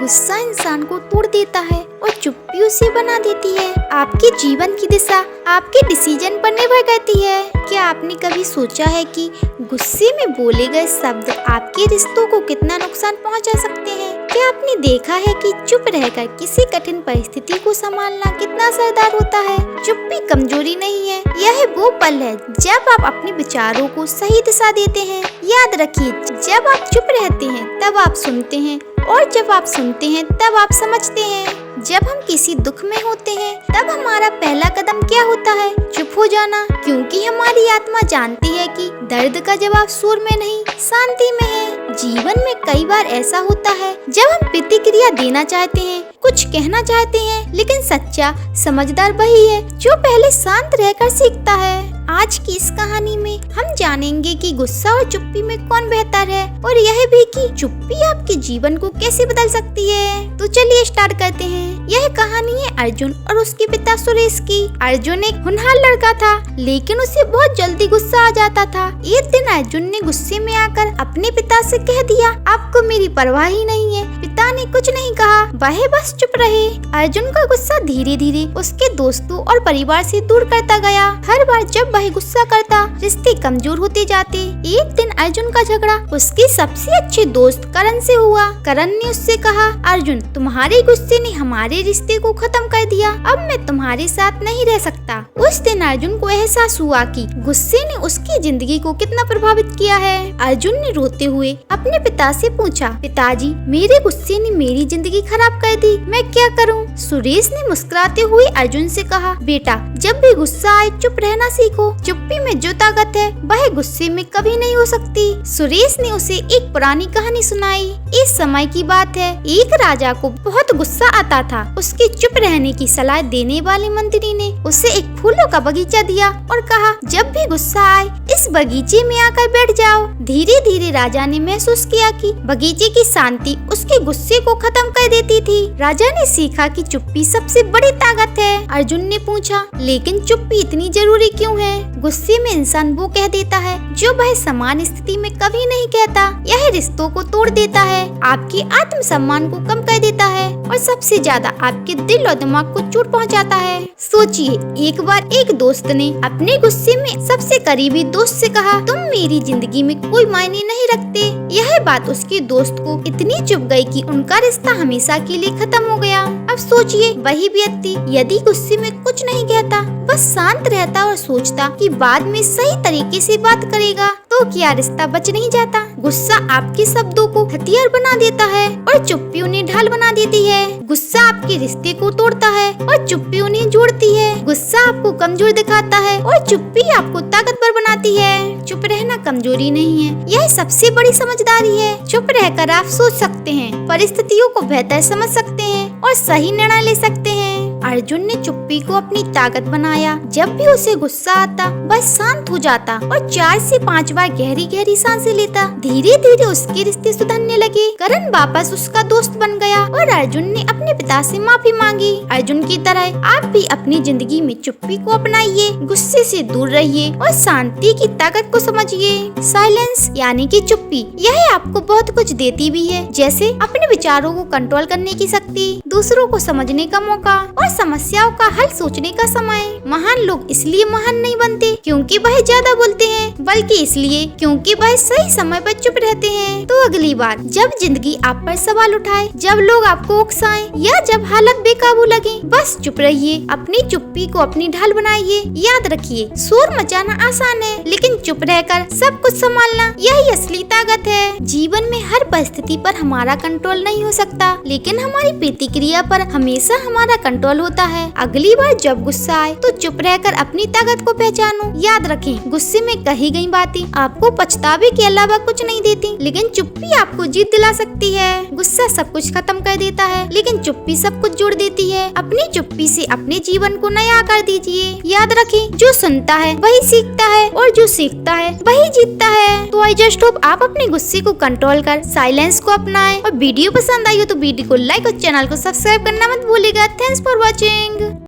गुस्सा इंसान को तोड़ देता है और चुप्पी उसे बना देती है। आपके जीवन की दिशा आपके डिसीजन पर निर्भर करती है। क्या आपने कभी सोचा है कि गुस्से में बोले गए शब्द आपके रिश्तों को कितना नुकसान पहुंचा सकते हैं? क्या आपने देखा है कि चुप रहकर किसी कठिन परिस्थिति को संभालना कितना असरदार होता है? चुप्पी कमजोरी नहीं है, यह वो पल है जब आप अपने विचारों को सही दिशा देते हैं। याद रखिए, जब आप चुप रहते हैं तब आप सुनते हैं, और जब आप सुनते हैं तब आप समझते हैं। जब हम किसी दुख में होते हैं तब हमारा पहला कदम क्या होता है? चुप हो जाना, क्योंकि हमारी आत्मा जानती है कि दर्द का जवाब शोर में नहीं, शांति में है। जीवन में कई बार ऐसा होता है जब हम प्रतिक्रिया देना चाहते हैं, कुछ कहना चाहते हैं, लेकिन सच्चा समझदार वही है जो पहले शांत रहकर सीखता है। आज की इस कहानी में हम जानेंगे कि गुस्सा और चुप्पी में कौन बेहतर है, और यह भी कि चुप्पी आपके जीवन को कैसे बदल सकती है। तो चलिए स्टार्ट करते हैं। यह कहानी है अर्जुन और उसके पिता सुरेश की। अर्जुन एक होनहार लड़का था, लेकिन उसे बहुत जल्दी गुस्सा आ जाता था। एक दिन अर्जुन ने गुस्से में आकर अपने पिता से कह दिया, आपको मेरी परवाह ही नहीं है। पिता ने कुछ नहीं कहा, वह बस चुप रहे। अर्जुन का गुस्सा धीरे धीरे उसके दोस्तों और परिवार से दूर करता गया। हर बार जब वह गुस्सा करता, रिश्ते कमजोर होते जाते। एक दिन अर्जुन का झगड़ा उसके सबसे अच्छे दोस्त करण से हुआ। करण ने उससे कहा, अर्जुन, तुम्हारे गुस्से ने हमारे रिश्ते को खत्म कर दिया, अब मैं तुम्हारे साथ नहीं रह सकता। उस दिन अर्जुन को एहसास हुआ कि गुस्से ने उसकी जिंदगी को कितना प्रभावित किया है। अर्जुन ने रोते हुए अपने पिता से पूछा, पिताजी, मेरे गुस्से ने मेरी जिंदगी खराब कर दी, मैं क्या करूं? सुरेश ने मुस्कुराते हुए अर्जुन से कहा, बेटा, जब भी गुस्सा आए चुप रहना सीखो। चुप्पी में जो ताकत है वह गुस्से में कभी नहीं हो सकती। सुरेश ने उसे एक पुरानी कहानी सुनाई। इस समय की बात है, एक राजा को बहुत गुस्सा आता था। उसके चुप रहने की सलाह देने वाले मंत्री ने उसे एक फूलों का बगीचा दिया और कहा, जब भी गुस्सा आए इस बगीचे में आकर बैठ जाओ। धीरे धीरे राजा ने महसूस किया कि बगीचे की शांति उसके गुस्से को खत्म कर देती थी। राजा ने सीखा कि चुप्पी सबसे बड़ी ताकत है। अर्जुन ने पूछा, लेकिन चुप्पी इतनी जरूरी क्यों है? गुस्से में इंसान वो कह देता है जो वह समान स्थिति में कभी नहीं कहता। यह रिश्तों को तोड़ देता है, आपके आत्मसम्मान को कम कर देता है, और सबसे ज्यादा आपके दिल और दिमाग को चोट पहुंचाता है। सोचिए, एक बार एक दोस्त ने अपने गुस्से में सबसे करीबी दोस्त से कहा, तुम मेरी जिंदगी में कोई मायने नहीं रखते। यह बात उसके दोस्त को इतनी चुभ गई कि उनका रिश्ता हमेशा के लिए खत्म हो गया। अब सोचिए, वही व्यक्ति यदि गुस्से में कुछ नहीं कहता, बस शांत रहता और सोचता कि बाद में सही तरीके से बात करेगा, तो क्या रिश्ता बच नहीं जाता? गुस्सा आपके शब्दों को हथियार बना देता है और चुप्पी उन्हें ढाल बना देती है। गुस्सा आपके रिश्ते को तोड़ता है और चुप्पी उन्हें जोड़ती है। गुस्सा आपको कमजोर दिखाता है और चुप्पी आपको ताकतवर बनाती है। चुप रहना कमजोरी नहीं है, यह सबसे बड़ी समझदारी है। चुप रहकर आप सोच सकते हैं, परिस्थितियों को बेहतर समझ सकते हैं और सही निर्णय ले सकते हैं। अर्जुन ने चुप्पी को अपनी ताकत बनाया। जब भी उसे गुस्सा आता, बस शांत हो जाता और 4 से 5 बार गहरी गहरी सांसें लेता। धीरे धीरे उसके रिश्ते सुधरने लगे। करण वापस उसका दोस्त बन गया और अर्जुन ने अपने पिता से माफी मांगी। अर्जुन की तरह आप भी अपनी जिंदगी में चुप्पी को अपनाइए, गुस्से से दूर रहिए और शांति की ताकत को समझिए। साइलेंस यानी कि चुप्पी, यह आपको बहुत कुछ देती भी है, जैसे अपने विचारों को कंट्रोल करने की शक्ति, दूसरों को समझने का मौका और समस्याओं का हल सोचने का समय। महान लोग इसलिए महान नहीं बनते क्योंकि वह ज्यादा बोलते हैं, बल्कि इसलिए क्योंकि वह सही समय पर चुप रहते हैं। तो अगली बार जब जिंदगी आप पर सवाल उठाए, जब लोग आपको उकसाएं या जब हालत बेकाबू लगे, बस चुप रहिए। अपनी चुप्पी को अपनी ढाल बनाइए। याद रखिए, शोर मचाना आसान है, लेकिन चुप रहकर सब कुछ संभालना यही असली ताकत है। जीवन में हर परिस्थिति पर हमारा कंट्रोल नहीं हो सकता, लेकिन हमारी प्रतिक्रिया पर हमेशा हमारा कंट्रोल होता है। अगली बार जब गुस्सा आए तो चुप रहकर अपनी ताकत को पहचानो। याद रखें, गुस्से में कही गई बातें आपको पछतावे के अलावा कुछ नहीं देती, लेकिन चुप्पी आपको जीत दिला सकती है। गुस्सा सब कुछ खत्म कर देता है, लेकिन चुप्पी सब कुछ जोड़ देती है। अपनी चुप्पी से अपने जीवन को नया आकार दीजिए। याद रखें, जो सुनता है वही सीखता है और जो सीखता है वही जीतता है। तो आई जस्ट होप आप अपने गुस्से को कंट्रोल कर साइलेंस को अपनाएं। और वीडियो पसंद आई हो तो वीडियो को लाइक और चैनल को सब्सक्राइब करना मत भूलिएगा। Thanks for watching.